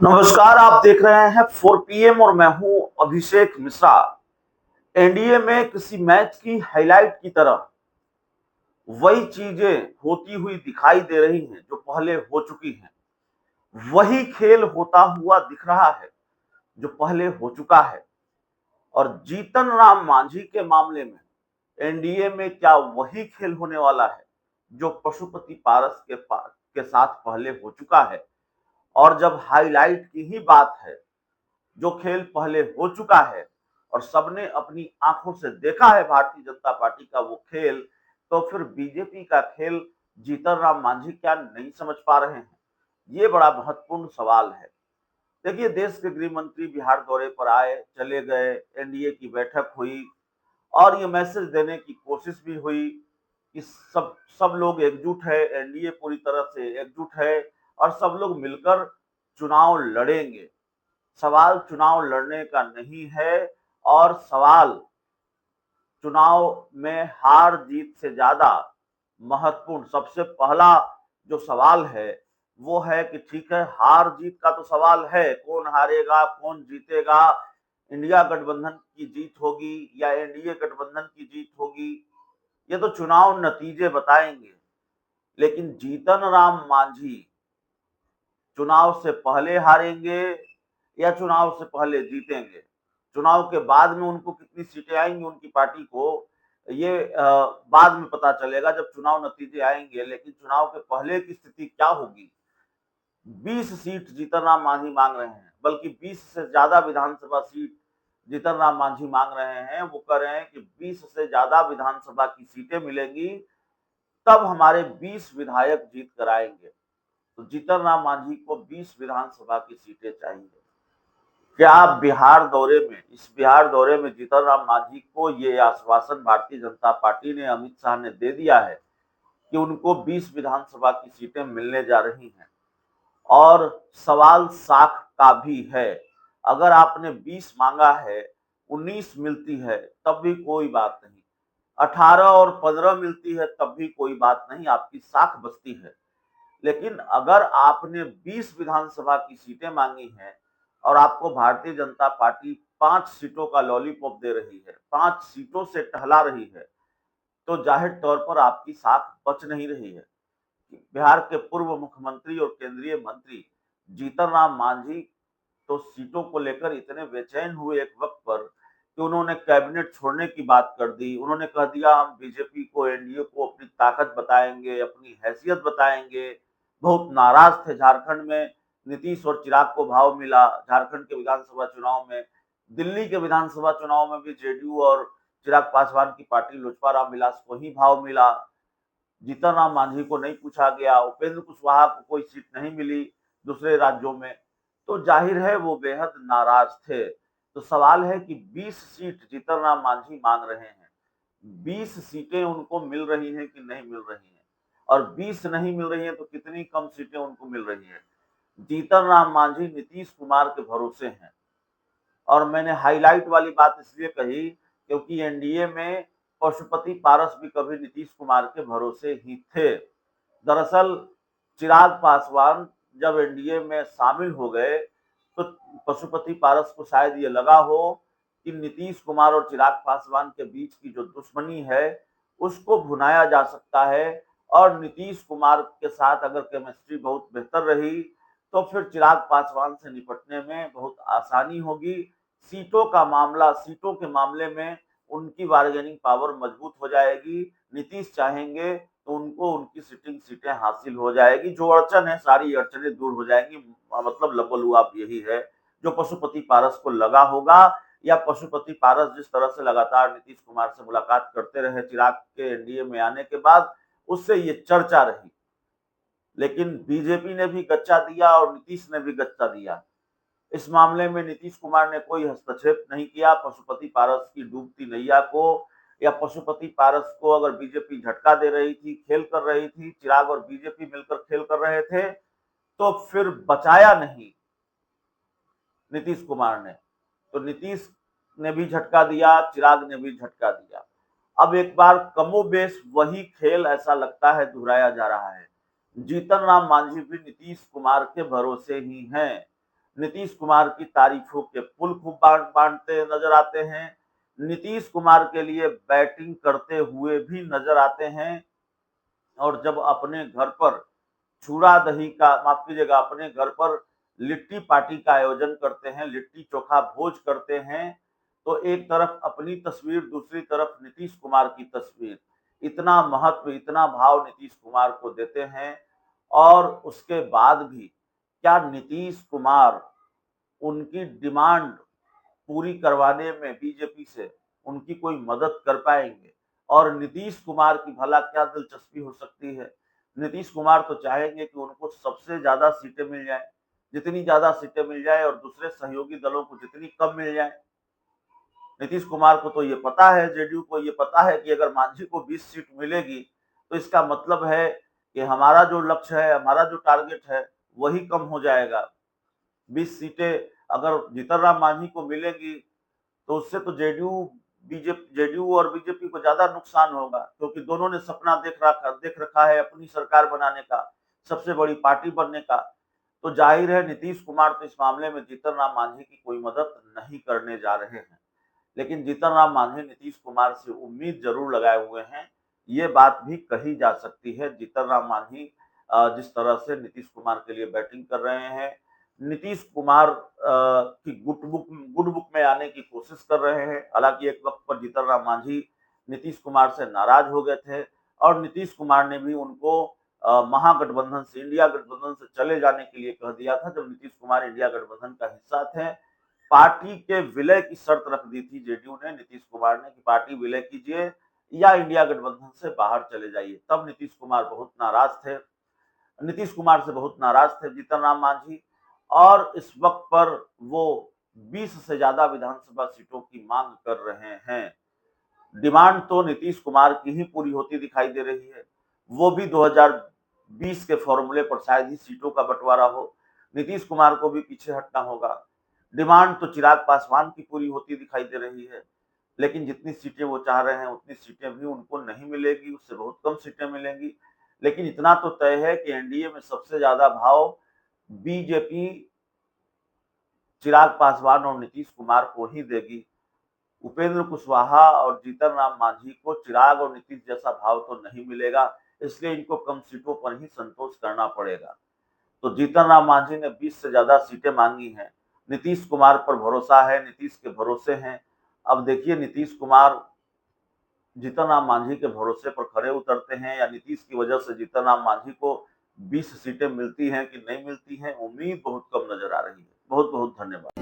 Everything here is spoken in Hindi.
नमस्कार, आप देख रहे हैं 4 PM और मैं हूं अभिषेक मिश्रा। एनडीए में किसी मैच की हाइलाइट की तरह वही चीजें होती हुई दिखाई दे रही हैं जो पहले हो चुकी हैं। वही खेल होता हुआ दिख रहा है जो पहले हो चुका है। और जीतन राम मांझी के मामले में एनडीए में क्या वही खेल होने वाला है जो पशुपति पारस के साथ पहले हो चुका है। और जब हाइलाइट की ही बात है, जो खेल पहले हो चुका है और सबने अपनी आंखों से देखा है भारतीय जनता पार्टी का वो खेल, तो फिर बीजेपी का खेल जीतन राम मांझी क्या नहीं समझ पा रहे हैं? ये बड़ा महत्वपूर्ण सवाल है। देखिए, देश के गृह मंत्री बिहार दौरे पर आए, चले गए, एनडीए की बैठक हुई और ये मैसेज देने की कोशिश भी हुई कि सब सब लोग एकजुट है, एनडीए पूरी तरह से एकजुट है और सब लोग मिलकर चुनाव लड़ेंगे। सवाल चुनाव लड़ने का नहीं है और सवाल चुनाव में हार जीत से ज्यादा महत्वपूर्ण सबसे पहला जो सवाल है वो है कि ठीक है, हार जीत का तो सवाल है, कौन हारेगा कौन जीतेगा, इंडिया गठबंधन की जीत होगी या एनडीए गठबंधन की जीत होगी, ये तो चुनाव नतीजे बताएंगे। लेकिन जीतन राम मांझी चुनाव से पहले हारेंगे या चुनाव से पहले जीतेंगे, चुनाव के बाद में उनको कितनी सीटें आएंगी उनकी पार्टी को, ये बाद में पता चलेगा जब चुनाव नतीजे आएंगे। लेकिन चुनाव के पहले की स्थिति क्या होगी? 20 सीट जीतन राम मांझी मांग रहे हैं, बल्कि 20 से ज्यादा विधानसभा सीट जीतन राम मांझी मांग रहे हैं। वो कह रहे हैं कि 20 से ज्यादा विधानसभा की सीटें मिलेंगी तब हमारे 20 विधायक जीत कर आएंगे। तो जीतन राम मांझी को 20 विधानसभा की सीटें चाहिए। क्या इस बिहार दौरे में जीतन राम मांझी को ये आश्वासन भारतीय जनता पार्टी ने, अमित शाह ने दे दिया है कि उनको 20 विधानसभा की सीटें मिलने जा रही हैं? और सवाल साख का भी है। अगर आपने 20 मांगा है, 19 मिलती है तब भी कोई बात नहीं, 18 और 15 मिलती है तब भी कोई बात नहीं, आपकी साख बचती है। लेकिन अगर आपने 20 विधानसभा की सीटें मांगी हैं और आपको भारतीय जनता पार्टी 5 सीटों का लॉलीपॉप दे रही है, 5 सीटों से टहला रही है, तो जाहिर तौर पर आपकी साख बच नहीं रही है। बिहार के पूर्व मुख्यमंत्री और केंद्रीय मंत्री जीतन राम मांझी तो सीटों को लेकर इतने बेचैन हुए एक वक्त पर कि उन्होंने कैबिनेट छोड़ने की बात कर दी। उन्होंने कह दिया हम बीजेपी को, एनडीए को अपनी ताकत बताएंगे, अपनी हैसियत बताएंगे। बहुत नाराज थे। झारखंड में नीतीश और चिराग को भाव मिला, झारखंड के विधानसभा चुनाव में। दिल्ली के विधानसभा चुनाव में भी जेडीयू और चिराग पासवान की पार्टी लोजपा रामविलास को ही भाव मिला। जीतन राम मांझी को नहीं पूछा गया, उपेंद्र कुशवाहा को कोई सीट नहीं मिली दूसरे राज्यों में, तो जाहिर है वो बेहद नाराज थे। तो सवाल है कि 20 सीट जीतन राम मांझी मांग रहे हैं, 20 सीटें उनको मिल रही हैं कि नहीं मिल रही हैं? और 20 नहीं मिल रही हैं तो कितनी कम सीटें उनको मिल रही हैं? जीतन राम मांझी नीतीश कुमार के भरोसे हैं। और मैंने हाईलाइट वाली बात इसलिए कही क्योंकि एनडीए में पशुपति पारस भी कभी नीतीश कुमार के भरोसे ही थे। दरअसल चिराग पासवान जब एनडीए में शामिल हो गए तो पशुपति पारस को शायद ये लगा हो कि नीतीश कुमार और चिराग पासवान के बीच की जो दुश्मनी है उसको भुनाया जा सकता है। और नीतीश कुमार के साथ अगर केमिस्ट्री बहुत बेहतर रही तो फिर चिराग पासवान से निपटने में बहुत आसानी होगी। सीटों के मामले में उनकी बार्गेनिंग पावर मजबूत हो जाएगी। नीतीश चाहेंगे तो उनको उनकी सिटिंग सीटें हासिल हो जाएगी। जो अड़चन है सारी अड़चनें दूर हो जाएंगी। मतलब लबोलुआब यही है जो पशुपति पारस को लगा होगा। या पशुपति पारस जिस तरह से लगातार नीतीश कुमार से मुलाकात करते रहे चिराग के एनडीए में आने के बाद, उससे ये चर्चा रही। लेकिन बीजेपी ने भी गच्चा दिया और नीतीश ने भी गच्चा दिया। इस मामले में नीतीश कुमार ने कोई हस्तक्षेप नहीं किया पशुपति पारस की डूबती नैया को। या पशुपति पारस को अगर बीजेपी झटका दे रही थी, खेल कर रही थी, चिराग और बीजेपी मिलकर खेल कर रहे थे, तो फिर बचाया नहीं नीतीश कुमार ने। तो नीतीश ने भी झटका दिया, चिराग ने भी झटका दिया। अब एक बार कमोबेश वही खेल ऐसा लगता है दोहराया जा रहा है। जीतन राम मांझी भी नीतीश कुमार के भरोसे ही हैं। नीतीश कुमार की तारीफों के पुल खूब बांटते नजर आते हैं, नीतीश कुमार के लिए बैटिंग करते हुए भी नजर आते हैं। और जब अपने घर पर चूड़ा दही का, माफ कीजिएगा, अपने घर पर लिट्टी पार्टी का आयोजन करते हैं, लिट्टी चोखा भोज करते हैं, तो एक तरफ अपनी तस्वीर, दूसरी तरफ नीतीश कुमार की तस्वीर, इतना महत्व, इतना भाव नीतीश कुमार को देते हैं। और उसके बाद भी क्या नीतीश कुमार उनकी डिमांड पूरी करवाने में बीजेपी से उनकी कोई मदद कर पाएंगे? और नीतीश कुमार की भला क्या दिलचस्पी हो सकती है? नीतीश कुमार तो चाहेंगे कि उनको सबसे ज्यादा सीटें मिल जाए, जितनी ज्यादा सीटें मिल जाए और दूसरे सहयोगी दलों को जितनी कम मिल जाए। नीतीश कुमार को तो ये पता है, जेडीयू को ये पता है कि अगर मांझी को 20 सीट मिलेगी तो इसका मतलब है कि हमारा जो लक्ष्य है, हमारा जो टारगेट है, वही कम हो जाएगा। 20 सीटें अगर जीतन राम मांझी को मिलेगी तो उससे तो जेडीयू और बीजेपी को ज्यादा नुकसान होगा, क्योंकि दोनों ने सपना देख रखा है अपनी सरकार बनाने का, सबसे बड़ी पार्टी बनने का। तो जाहिर है नीतीश कुमार तो इस मामले में जीतन राम मांझी की कोई मदद नहीं करने जा रहे हैं। लेकिन जीतन राम मांझी नीतीश कुमार से उम्मीद जरूर लगाए हुए हैं, ये बात भी कही जा सकती है। जीतन राम मांझी जिस तरह से नीतीश कुमार के लिए बैटिंग कर रहे हैं, नीतीश कुमार की गुड बुक में आने की कोशिश कर रहे हैं। हालांकि एक वक्त पर जीतन राम मांझी नीतीश कुमार से नाराज हो गए थे और नीतीश कुमार ने भी उनको महागठबंधन से, इंडिया गठबंधन से चले जाने के लिए कह दिया था, जब नीतीश कुमार इंडिया गठबंधन का हिस्सा थे। पार्टी के विलय की शर्त रख दी थी जेडीयू ने, नीतीश कुमार ने, कि पार्टी विलय कीजिए या इंडिया गठबंधन से बाहर चले जाइए। तब नीतीश कुमार बहुत नाराज थे, नीतीश कुमार से बहुत नाराज थे जीतन राम मांझी। और इस वक्त पर वो 20 से ज्यादा विधानसभा सीटों की मांग कर रहे हैं। डिमांड तो नीतीश कुमार की ही पूरी होती दिखाई दे रही है। वो भी 2020 के फॉर्मूले पर शायद ही सीटों का बंटवारा हो, नीतीश कुमार को भी पीछे हटना होगा। डिमांड तो चिराग पासवान की पूरी होती दिखाई दे रही है, लेकिन जितनी सीटें वो चाह रहे हैं उतनी सीटें भी उनको नहीं मिलेगी, उससे बहुत कम सीटें मिलेंगी। लेकिन इतना तो तय है कि एनडीए में सबसे ज्यादा भाव बीजेपी चिराग पासवान और नीतीश कुमार को ही देगी। उपेंद्र कुशवाहा और जीतन राम मांझी को चिराग और नीतीश जैसा भाव तो नहीं मिलेगा, इसलिए इनको कम सीटों पर ही संतोष करना पड़ेगा। तो जीतन राम मांझी ने 20 से ज्यादा सीटें मांगी हैं, नीतीश कुमार पर भरोसा है, नीतीश के भरोसे हैं। अब देखिए नीतीश कुमार जीतन राम मांझी के भरोसे पर खड़े उतरते हैं या नीतीश की वजह से जीतन राम मांझी को 20 सीटें मिलती हैं कि नहीं मिलती हैं, उम्मीद बहुत कम नजर आ रही है। बहुत बहुत धन्यवाद।